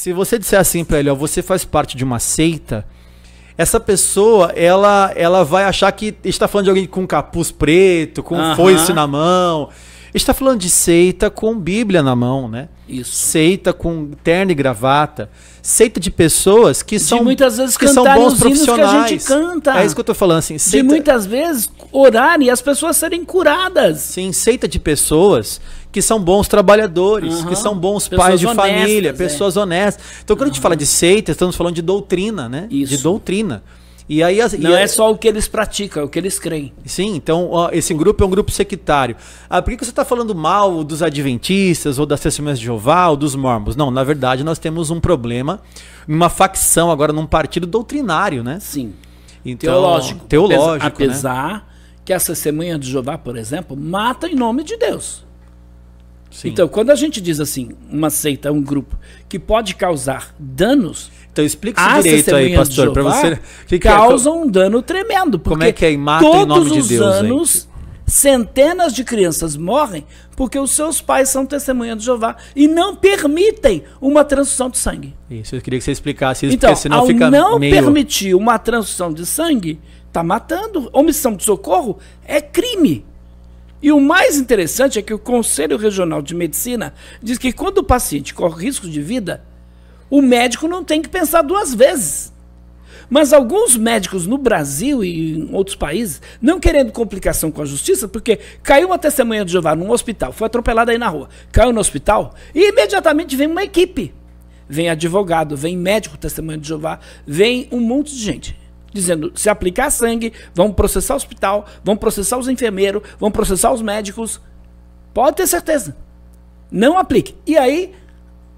Se você disser assim para ele, ó, você faz parte de uma seita, essa pessoa, ela vai achar que está falando de alguém com capuz preto, com foice na mão. Está falando de seita com Bíblia na mão, né? Isso. Seita com terno e gravata. Seita de pessoas que são, muitas vezes que são bons profissionais. Que a gente canta. É isso que eu tô falando, assim. Seita... De muitas vezes orarem e as pessoas serem curadas. Sim, seita de pessoas que são bons trabalhadores, que são bons pais de família, pessoas honestas. Então, quando a gente fala de seita, estamos falando de doutrina, né? Isso. De doutrina. E aí, não é só o que eles praticam, é o que eles creem. Sim, então ó, esse grupo é um grupo sectário. Ah, por que você está falando mal dos adventistas, ou das testemunhas de Jeová, ou dos mormons? Não, na verdade nós temos um problema, uma facção agora num partido doutrinário, né? Sim, então, teológico. Apesar que as testemunhas de Jeová, por exemplo, matam em nome de Deus. Sim. Então, quando a gente diz assim, uma seita, um grupo que pode causar danos... Então explica isso direito aí, pastor, para você. Causam um dano tremendo. Porque como é que é? Mata em nome de Deus. Todos os anos, centenas de crianças morrem porque os seus pais são testemunhas de Jeová e não permitem uma transfusão de sangue. Isso, eu queria que você explicasse isso, então, porque senão ao fica não permitir uma transfusão de sangue, está matando. Omissão de socorro é crime. E o mais interessante é que o Conselho Regional de Medicina diz que quando o paciente corre risco de vida, o médico não tem que pensar duas vezes. Mas alguns médicos no Brasil e em outros países, não querendo complicação com a justiça, porque caiu uma testemunha de Jeová num hospital, foi atropelada aí na rua, caiu no hospital, e imediatamente vem uma equipe. Vem advogado, vem médico testemunha de Jeová, vem um monte de gente, dizendo, se aplicar sangue, vão processar o hospital, vão processar os enfermeiros, vão processar os médicos. Pode ter certeza. Não aplique. E aí...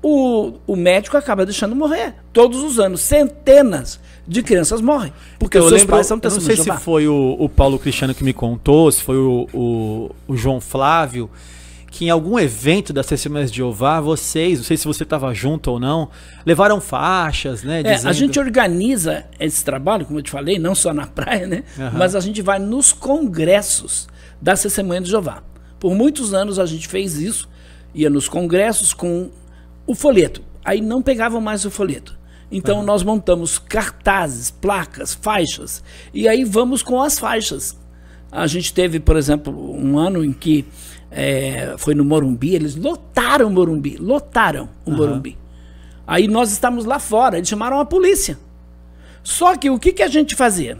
O médico acaba deixando morrer. Todos os anos, centenas de crianças morrem. Porque os seus pais são testemunhas de Jeová. Não sei se foi o Paulo Cristiano que me contou, se foi o João Flávio, que em algum evento das testemunhas de Jeová, vocês, não sei se você estava junto ou não, levaram faixas, né? A gente organiza esse trabalho, como eu te falei, não só na praia, né? Mas a gente vai nos congressos das testemunhas de Jeová. Por muitos anos a gente fez isso, ia nos congressos com o folheto. Aí não pegavam mais o folheto. Então nós montamos cartazes, placas, faixas. E aí vamos com as faixas. A gente teve, por exemplo, um ano em que foi no Morumbi, eles lotaram o Morumbi. Lotaram o Morumbi. Aí nós estávamos lá fora, eles chamaram a polícia. Só que o que a gente fazia?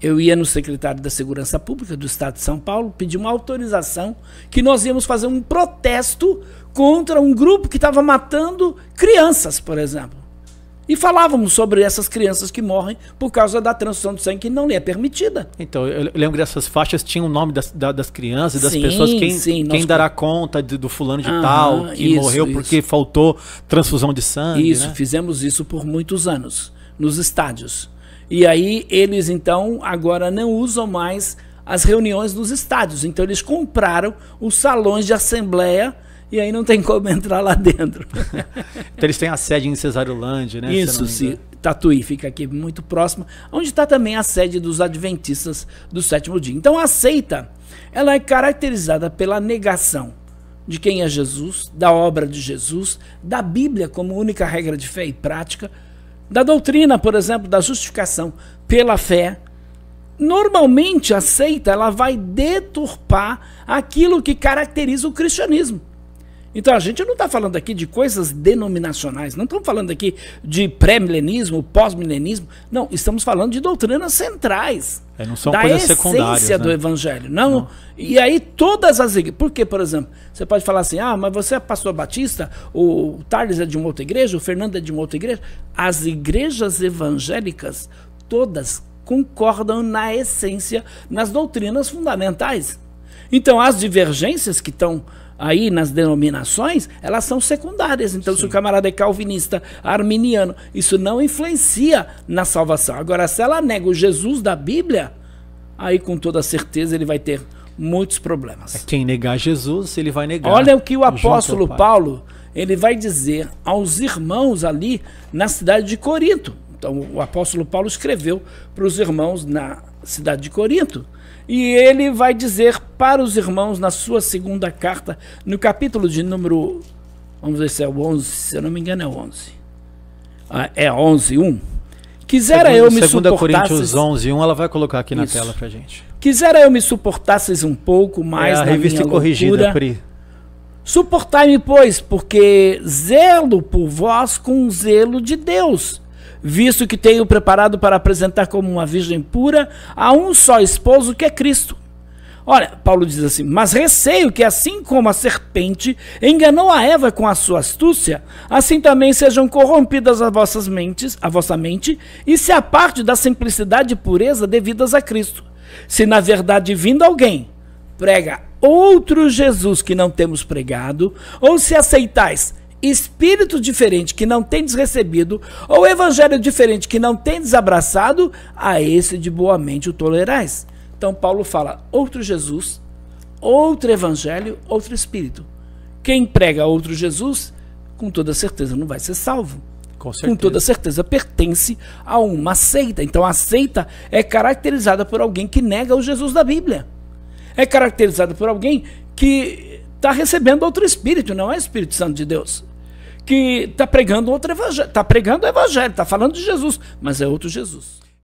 Eu ia no secretário da Segurança Pública do Estado de São Paulo, pedir uma autorização que nós íamos fazer um protesto contra um grupo que estava matando crianças, por exemplo. E falávamos sobre essas crianças que morrem por causa da transfusão de sangue que não lhe é permitida. Então, eu lembro que essas faixas tinham o nome das crianças, das pessoas, quem dará conta do fulano de tal, que morreu porque faltou transfusão de sangue. Isso, né? Fizemos isso por muitos anos, nos estádios. E aí eles, então, agora não usam mais as reuniões nos estádios. Então eles compraram os salões de assembleia e aí não tem como entrar lá dentro. Então eles têm a sede em Cesariolândia, né? Isso, Tatuí, fica aqui muito próximo, onde está também a sede dos adventistas do sétimo dia. Então a seita, ela é caracterizada pela negação de quem é Jesus, da obra de Jesus, da Bíblia como única regra de fé e prática, da doutrina, por exemplo, da justificação pela fé. Normalmente a seita ela vai deturpar aquilo que caracteriza o cristianismo. Então a gente não está falando aqui de coisas denominacionais, não estamos falando aqui de pré-milenismo, pós-milenismo, não, estamos falando de doutrinas centrais, não são da coisas secundárias, essência do evangelho. Não. E aí todas as igrejas, porque, por exemplo, você pode falar assim, mas você é pastor batista, o Tarles é de uma outra igreja, o Fernando é de uma outra igreja. As igrejas evangélicas, todas concordam na essência, nas doutrinas fundamentais. Então as divergências que estão aí nas denominações, elas são secundárias. Então, se o camarada é calvinista, arminiano, isso não influencia na salvação. Agora, se ela nega o Jesus da Bíblia, aí com toda certeza ele vai ter muitos problemas. Quem negar Jesus, ele vai negar. Olha o que o apóstolo Paulo, ele vai dizer aos irmãos ali na cidade de Corinto. Então, o apóstolo Paulo escreveu para os irmãos na cidade de Corinto. E ele vai dizer para os irmãos na sua segunda carta, no capítulo de número, vamos ver se é o 11, se eu não me engano é o 11. É 11:1. Quisera eu me suportasses... 2 Coríntios 11:1, ela vai colocar aqui na tela pra gente. Quisera eu me suportasses um pouco mais na revista minha corrigida, loucura. Pri. Suportai-me, pois, porque zelo por vós com zelo de Deus, visto que tenho preparado para apresentar como uma virgem pura a um só esposo, que é Cristo. Olha, Paulo diz assim: mas receio que assim como a serpente enganou a Eva com a sua astúcia, assim também sejam corrompidas a vossa mente, e se aparte da simplicidade e pureza devidas a Cristo. Se na verdade vindo alguém prega outro Jesus que não temos pregado, ou se aceitais espírito diferente que não tendes recebido, ou evangelho diferente que não tendes abraçado, a esse de boa mente o tolerais. Então Paulo fala outro Jesus, outro evangelho, outro espírito. Quem prega outro Jesus, com toda certeza não vai ser salvo. Com toda certeza pertence a uma seita. Então a seita é caracterizada por alguém que nega o Jesus da Bíblia. É caracterizada por alguém que está recebendo outro espírito, não é o Espírito Santo de Deus. Que está pregando outro evangelho, está pregando o evangelho, está falando de Jesus, mas é outro Jesus.